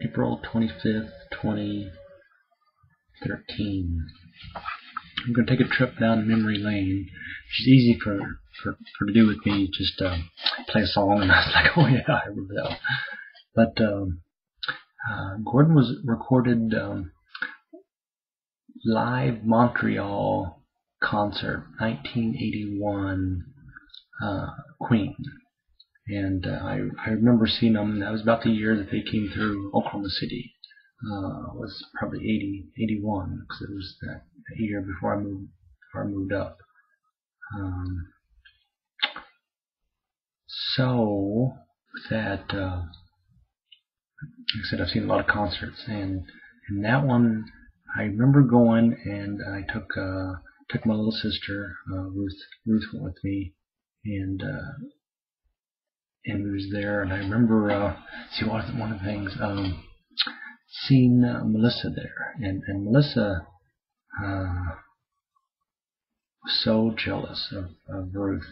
April 25th, 2013. I'm going to take a trip down memory lane, which is easy for to do with me. Just play a song, and I was like, oh yeah, I remember that. But Gordon was recorded live Montreal concert, 1981, Queen. And I remember seeing them. That was about the year that they came through Oklahoma City. It was probably 81, because it was that year before I moved up. So with that, like I said, I've seen a lot of concerts, and that one I remember going, and I took my little sister Ruth went with me, and we was there, and I remember one of the things, seeing Melissa there, and Melissa was so jealous of Ruth,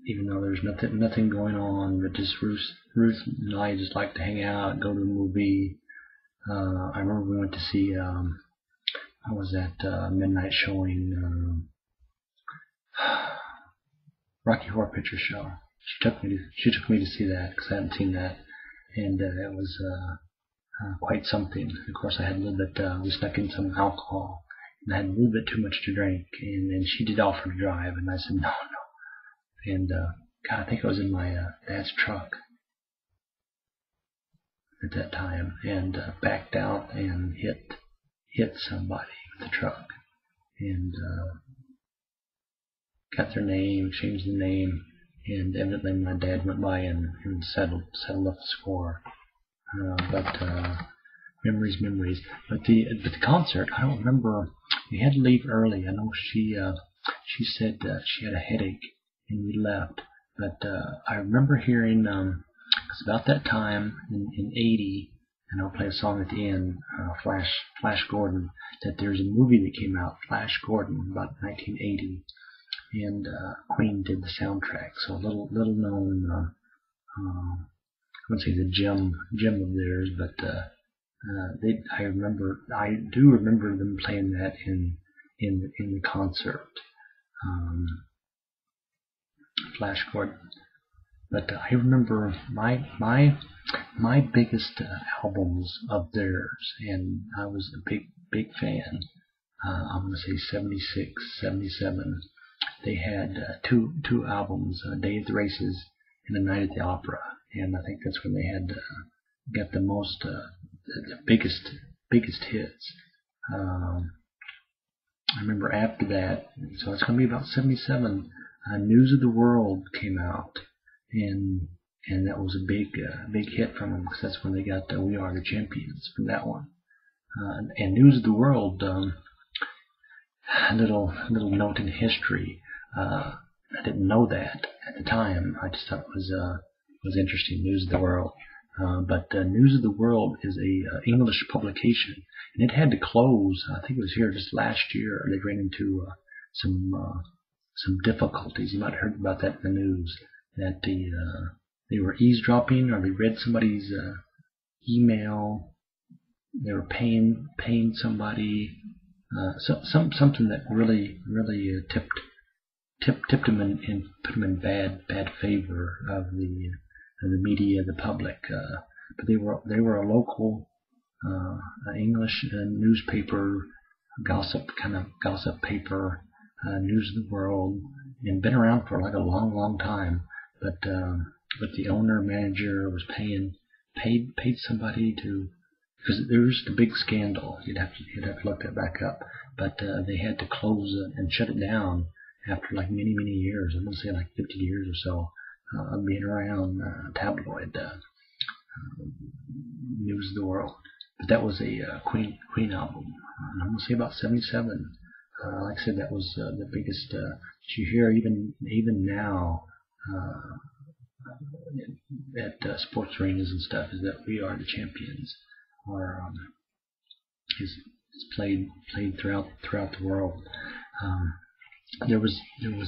even though there's nothing going on, but just Ruth and I just like to hang out, go to a movie. I remember we went to see what was that midnight showing, Rocky Horror Picture Show. She took me to see that, because I hadn't seen that, and it was quite something. Of course, I had a little bit. We snuck in some alcohol, and I had a little bit too much to drink, and she did offer to drive, and I said no. And God, I think I was in my dad's truck at that time, and backed out and hit somebody with the truck, and got their name, changed the name, and evidently my dad went by and settled up the score. But memories. But the concert, I don't remember. We had to leave early. I know she said she had a headache, and we left. But I remember hearing, because about that time in '80, and I'll play a song at the end, Flash Gordon, that there's a movie that came out, Flash Gordon, about 1980, and Queen did the soundtrack. So a little known, I wouldn't say the gem of theirs, but I do remember them playing that in the concert, Flash Gordon. But I remember my biggest albums of theirs, and I was a big fan. I'm going to say 76, 77. They had two albums, Day at the Races and A Night at the Opera, and I think that's when they had got the most, the biggest hits. I remember after that, so it's going to be about 77. News of the World came out, and that was a big hit from them, because that's when they got We Are the Champions from that one. And News of the World, a little note in history. I didn't know that at the time. I just thought it was interesting. News of the World. But News of the World is a English publication, and it had to close. I think it was here just last year. They ran into some difficulties. You might have heard about that in the news, that they were eavesdropping, or they read somebody's email. They were paying somebody, something that really tipped them and put them in bad favor of the media, the public. But they were a local English newspaper, gossip paper, News of the World, and been around for like a long time. But the manager was paid somebody to, because there was the big scandal. You'd have to look that back up. But they had to close it and shut it down after like many years. I'm gonna say like 50 years or so of being around, tabloid News of the World. But that was a Queen album. I'm gonna say about 77. Like I said, that was the biggest. That you hear even now at sports arenas and stuff, is that We Are the Champions, or is played throughout the world. There was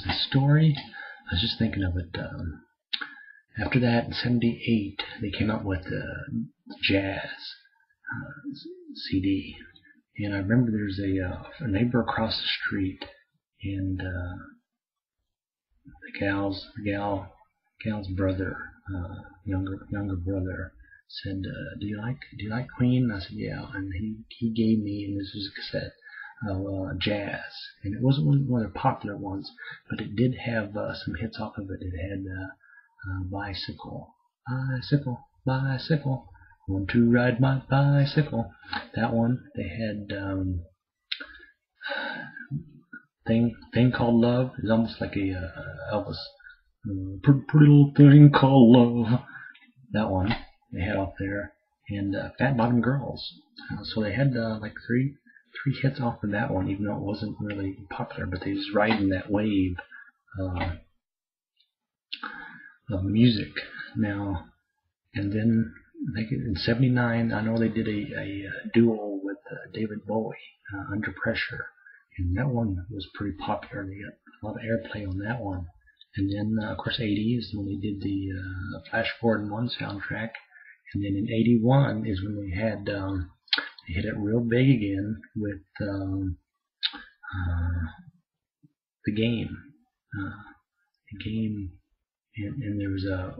a story. I was just thinking of it. After that, in '78, they came out with the jazz CD. And I remember there's a neighbor across the street, and the gal's brother, younger brother, said, "Do you like Queen?" I said, "Yeah." And he gave me, and this was a cassette of jazz, and it wasn't one of their popular ones, but it did have some hits off of it. It had bicycle, bicycle, bicycle. Want to ride my bicycle. That one. They had thing called love. It's almost like a Elvis. Pretty little thing called love. That one they had off there, and Fat Bottom Girls. So they had like three hits off of that one, even though it wasn't really popular. But they was riding that wave of music now. And then in '79, I know they did a duo with David Bowie, Under Pressure, and that one was pretty popular. They got a lot of airplay on that one. And then, of course, '80s when they did the Flash Gordon 1 soundtrack. And then in '81 is when they had they hit it real big again with the game. And there was a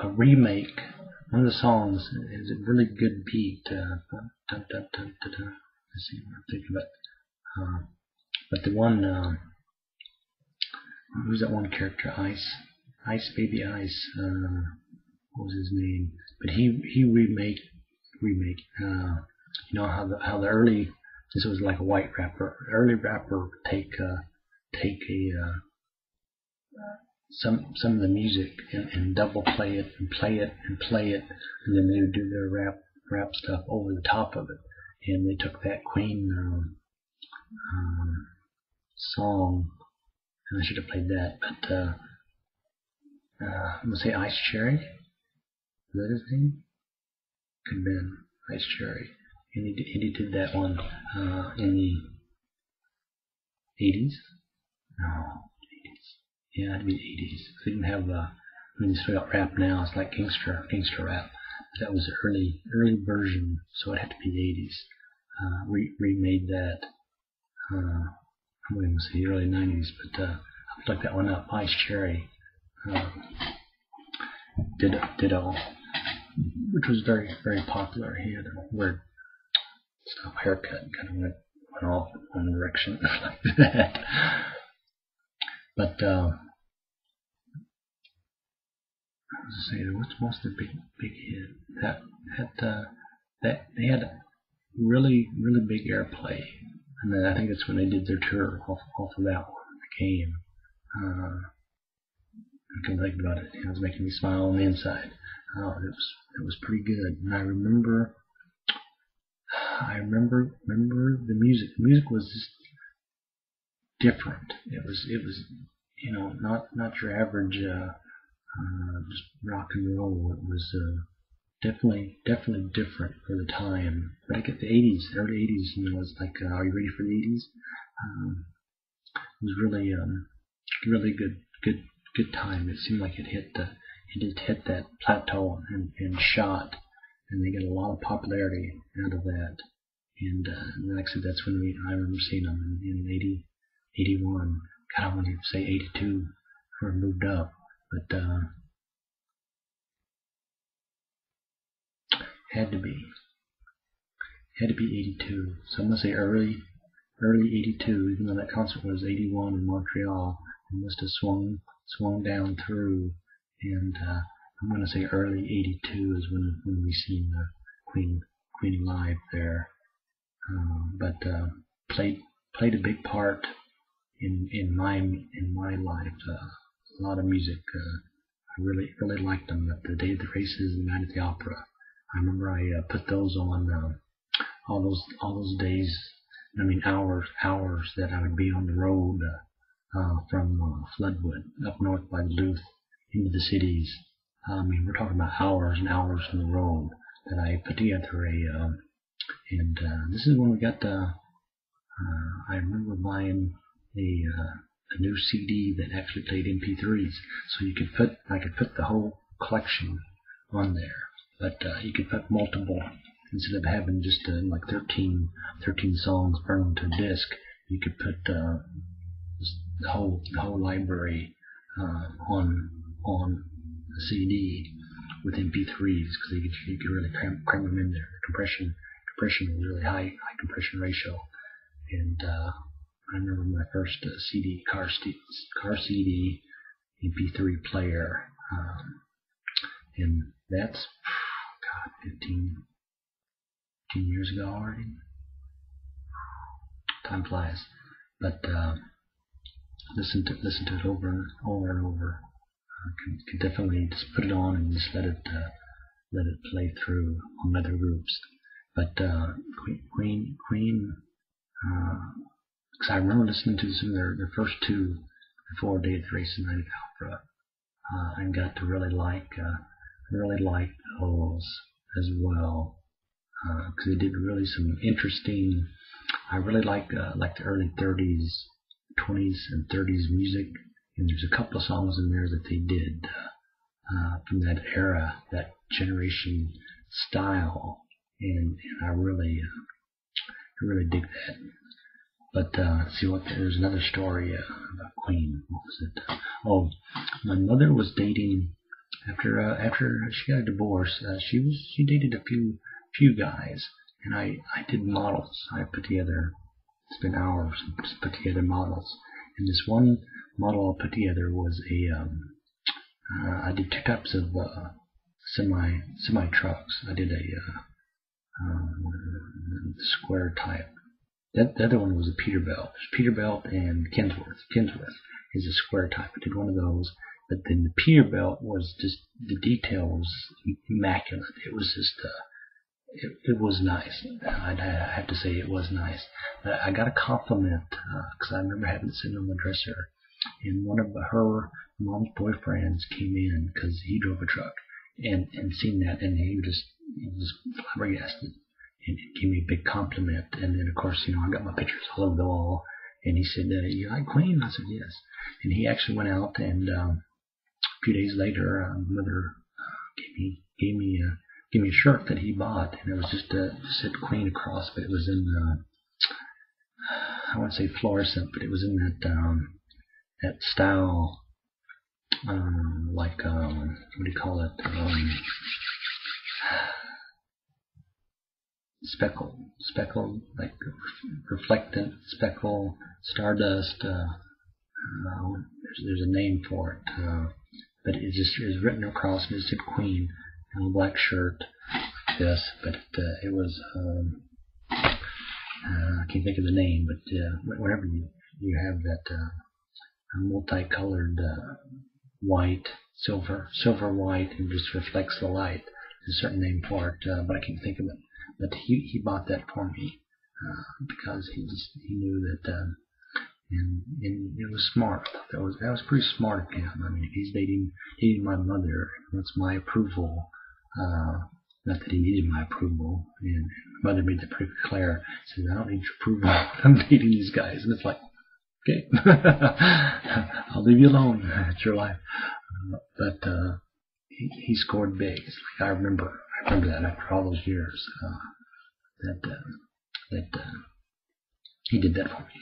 remake. One of the songs is a really good beat. Dun, dun, dun, dun, dun. Let's see what I'm thinking about. But the one, who's that one character? Ice Baby Ice. What was his name? But he remake. You know how the early, this was like a white rapper. Early rapper would take some of the music and double play it and play it and play it, and then they would do their rap stuff over the top of it. And they took that Queen song, and I should have played that, but I'm gonna say Ice Cherry. Is that his name? Could have been Ice Cherry. And he did that one in the '80s. No, '80s. Yeah, it'd be the '80s. They didn't have you still got rap now. It's like gangster rap. That was the early version, so it had to be the '80s. Remade that. I'm going to say the early '90s, but I'll look that one up. Ice Cherry did all, which was very, very popular. He had a weird stuff haircut, kind of went off in one direction like that. But let's say what's the big hit that they had really big airplay, and then I think that's when they did their tour off of that one. The Game. I can think about it. It was making me smile on the inside. It was pretty good, and I remember the music. The music was just different. It was not your average just rock and roll. It was definitely different for the time. But I get the early '80s. It's like, are you ready for the '80s? It was really good time. It seemed like it just hit that plateau and shot, and they got a lot of popularity out of that. And like I said, that's when I remember seeing them in '80, '81. God, I want to say '82 before I moved up, but had to be '82. So I'm gonna say early '82, even though that concert was '81 in Montreal. It must have swung down through, and I'm gonna say early '82 is when we seen Queen live there. But played a big part in my life. A lot of music. I really liked them. At the Day of the Races and Night at the Opera. I remember I put those on all those days. I mean hours that I would be on the road from Floodwood up north by Duluth into the cities. I mean, we're talking about hours and hours on the road that I put together and this is when we got I remember buying a new CD that actually played MP3s, so I could put the whole collection on there. But you could put multiple, instead of having just like 13 songs burned to a disc. You could put the whole library on a CD with MP3s, because you could really cram them in there. Compression was really high compression ratio, and I remember my first CD car CD MP3 player, and that's 15 years ago already. Time flies, but listen to it over and over. Can definitely just put it on and just let it play through on other groups. But Queen, because I remember listening to some of their first two before Day of the Racing Night at Opera, and got to really like those as well, because they did really some interesting. I really like the early 30s, 20s, and 30s music, and there's a couple of songs in there that they did from that era, that generation style, and I really dig that. But there's another story about Queen. What was it? Oh, my mother was dating after she got a divorce. She dated a few guys, and I did models. I spent hours and put together models. And this one model I put together was I did two types of semi trucks. I did a square type. The other one was a Peterbilt. There's Peterbilt and Kinsworth. Kinsworth is a square type. I did one of those. But then the Peterbilt was just, the detail was immaculate. It was just, it was nice. I'd have to say it was nice. I got a compliment, because I remember having it sitting on the dresser, and one of her mom's boyfriends came in because he drove a truck and seen that, and he was flabbergasted. And he gave me a big compliment, and then of course, I got my pictures all over the wall, and he said, "You like Queen?" I said, "Yes." And he actually went out, and a few days later, mother gave me a shirt that he bought, and it was just said Queen across, but it was in I wouldn't say fluorescent, but it was in that style, like what do you call it? Speckle, like reflectant, speckle, stardust. There's a name for it, but it just is written across. It said Queen on a black shirt like this, but it was I can't think of the name, but whenever you have that multicolored white, silver white, and just reflects the light, there's a certain name for it, but I can't think of it. But he bought that for me because he knew that, and it was smart. That was pretty smart of him. I mean, if he's dating my mother, wants my approval. Not that he needed my approval, and my mother made that pretty clear. She said, "I don't need your approval. I'm dating these guys," and it's like, okay, I'll leave you alone. It's your life. But he scored big. It's like I remember that after all those years, that he did that for me.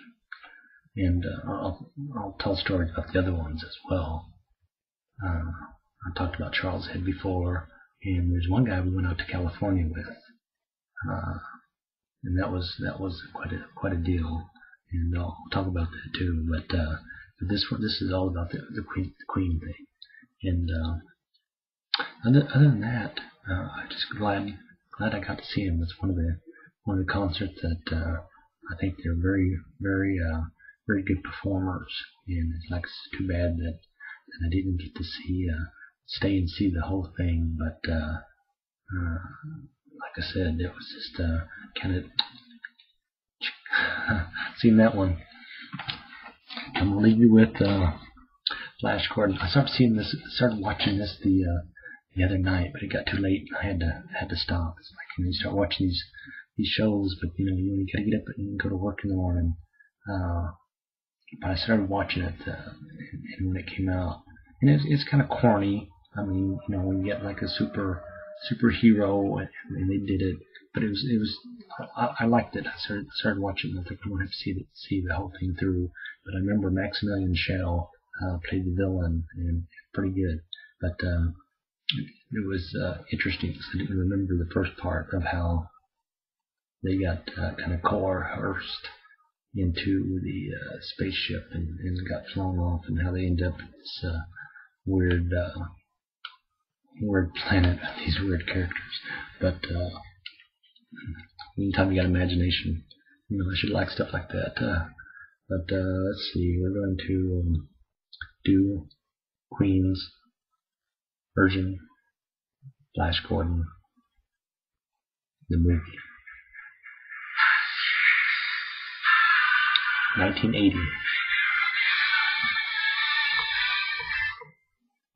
And I'll tell stories about the other ones as well. I talked about Charles Head before, and there's one guy we went out to California with, and that was quite a deal. And I'll talk about that too. But this is all about the Queen thing. And other than that, I'm just glad I got to see him. It's one of the concerts that I think they're very good performers, and it's too bad that I didn't get to stay and see the whole thing. But like I said, it was just kind of seen that one. I'm gonna leave you with Flash Gordon. I started watching this the other night, but it got too late and I had to stop. It's like you start watching these shows, but you gotta get up and go to work in the morning. But I started watching it and when it came out, and it's kind of corny, I mean, when you get like a superhero, and they did it, but it was I liked it. I started watching. I think I'm gonna have to see the whole thing through. But I remember Maximilian Schell played the villain, and pretty good. But it was interesting because I didn't remember the first part of how they got kind of coerced into the spaceship and got flown off, and how they ended up at this weird planet with these weird characters. But anytime you got imagination, I should like stuff like that. But let's see, we're going to do Queen's version, Flash Gordon, the movie. 1980.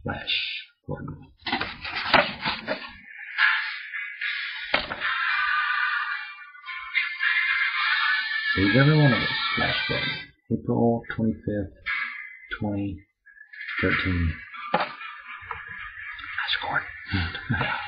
Flash Gordon. Save every one of us, Flash Gordon. April 25th, 2013. Flash Gordon.